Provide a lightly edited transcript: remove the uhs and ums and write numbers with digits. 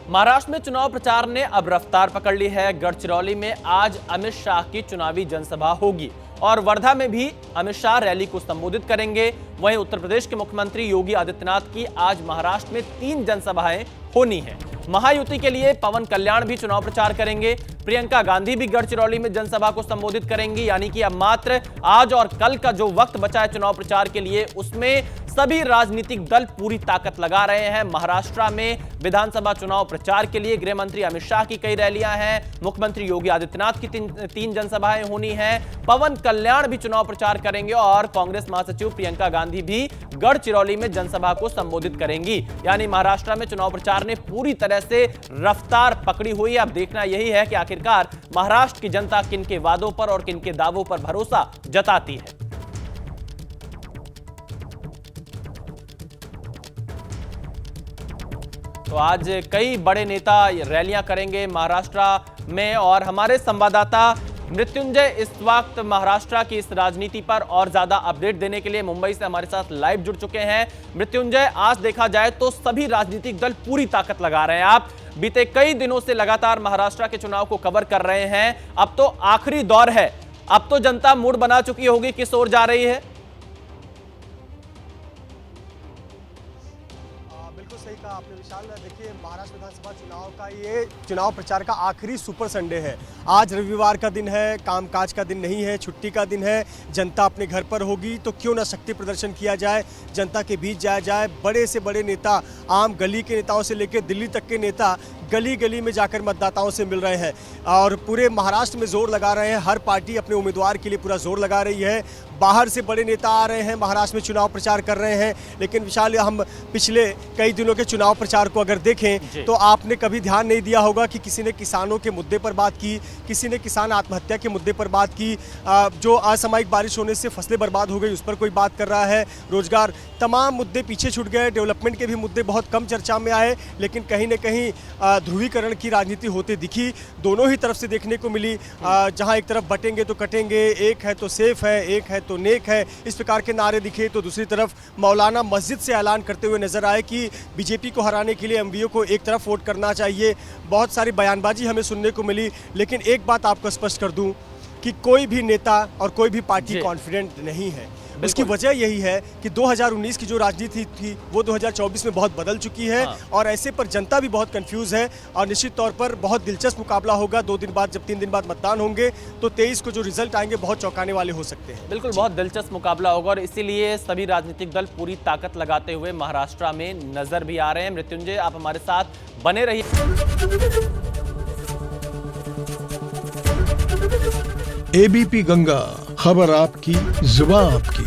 महाराष्ट्र में चुनाव प्रचार ने अब रफ्तार पकड़ ली है। गढ़चिरौली में आज अमित शाह की चुनावी जनसभा होगी और वर्धा में भी अमित शाह रैली को संबोधित करेंगे। वहीं उत्तर प्रदेश के मुख्यमंत्री योगी आदित्यनाथ की आज महाराष्ट्र में 3 जनसभाएं होनी है। महायुति के लिए पवन कल्याण भी चुनाव प्रचार करेंगे। प्रियंका गांधी भी गढ़चिरौली में जनसभा को संबोधित करेंगी। यानी कि अब मात्र आज और कल का जो वक्त बचा है चुनाव प्रचार के लिए, उसमें सभी राजनीतिक दल पूरी ताकत लगा रहे हैं। महाराष्ट्र में विधानसभा चुनाव प्रचार के लिए गृह मंत्री अमित शाह की कई रैलियां हैं। मुख्यमंत्री योगी आदित्यनाथ की तीन जनसभाएं होनी हैं। पवन कल्याण भी चुनाव प्रचार करेंगे और कांग्रेस महासचिव प्रियंका गांधी भी गढ़चिरौली में जनसभा को संबोधित करेंगी। यानी महाराष्ट्र में चुनाव प्रचार ने पूरी तरह से रफ्तार पकड़ी हुई है। अब देखना यही है कि आखिरकार महाराष्ट्र की जनता किन के वादों पर और किन के दावों पर भरोसा जताती है। तो आज कई बड़े नेता रैलियां करेंगे महाराष्ट्र में और हमारे संवाददाता मृत्युंजय इस वक्त महाराष्ट्र की इस राजनीति पर और ज्यादा अपडेट देने के लिए मुंबई से हमारे साथ लाइव जुड़ चुके हैं। मृत्युंजय, आज देखा जाए तो सभी राजनीतिक दल पूरी ताकत लगा रहे हैं। आप बीते कई दिनों से लगातार महाराष्ट्र के चुनाव को कवर कर रहे हैं। अब तो आखिरी दौर है, अब तो जनता मूड बना चुकी होगी किस ओर जा रही है। बिल्कुल सही कहा आपने विशाल। देखिए, महाराष्ट्र विधानसभा चुनाव का ये चुनाव प्रचार का आखिरी सुपर संडे है। आज रविवार का दिन है, कामकाज का दिन नहीं है, छुट्टी का दिन है। जनता अपने घर पर होगी तो क्यों ना शक्ति प्रदर्शन किया जाए, जनता के बीच जाया जाए। बड़े से बड़े नेता, आम गली के नेताओं से लेकर दिल्ली तक के नेता गली गली में जाकर मतदाताओं से मिल रहे हैं और पूरे महाराष्ट्र में जोर लगा रहे हैं। हर पार्टी अपने उम्मीदवार के लिए पूरा जोर लगा रही है। बाहर से बड़े नेता आ रहे हैं, महाराष्ट्र में चुनाव प्रचार कर रहे हैं। लेकिन विशाल, हम पिछले कई दिनों के चुनाव प्रचार को अगर देखें तो आपने कभी ध्यान नहीं दिया होगा कि किसी ने किसानों के मुद्दे पर बात की, किसी ने किसान आत्महत्या के मुद्दे पर बात की, जो असामयिक बारिश होने से फसलें बर्बाद हो गई उस पर कोई बात कर रहा है, रोजगार, तमाम मुद्दे पीछे छूट गए। डेवलपमेंट के भी मुद्दे बहुत कम चर्चा में आए। लेकिन कहीं न कहीं ध्रुवीकरण की राजनीति होते दिखी, दोनों ही तरफ से देखने को मिली। जहां एक तरफ बटेंगे तो कटेंगे, एक है तो सेफ है, एक है तो नेक है, इस प्रकार के नारे दिखे, तो दूसरी तरफ मौलाना मस्जिद से ऐलान करते हुए नजर आए कि बीजेपी को हराने के लिए एमवीओ को एक तरफ वोट करना चाहिए। बहुत सारी बयानबाजी हमें सुनने को मिली। लेकिन एक बात आपको स्पष्ट कर दूं कि कोई भी नेता और कोई भी पार्टी कॉन्फिडेंट नहीं है। उसकी वजह यही है कि 2019 की जो राजनीति थी वो 2024 में बहुत बदल चुकी है। और ऐसे पर जनता भी बहुत कंफ्यूज है और निश्चित तौर पर बहुत दिलचस्प मुकाबला होगा 2 दिन बाद, जब 3 दिन बाद मतदान होंगे तो 23 को जो रिजल्ट आएंगे बहुत चौंकाने वाले हो सकते हैं। बिल्कुल, बहुत दिलचस्प मुकाबला होगा और इसीलिए सभी राजनीतिक दल पूरी ताकत लगाते हुए महाराष्ट्र में नजर भी आ रहे हैं। मृत्युंजय, आप हमारे साथ बने रहिए। एबीपी गंगा, खबर आपकी, जुबान आपकी।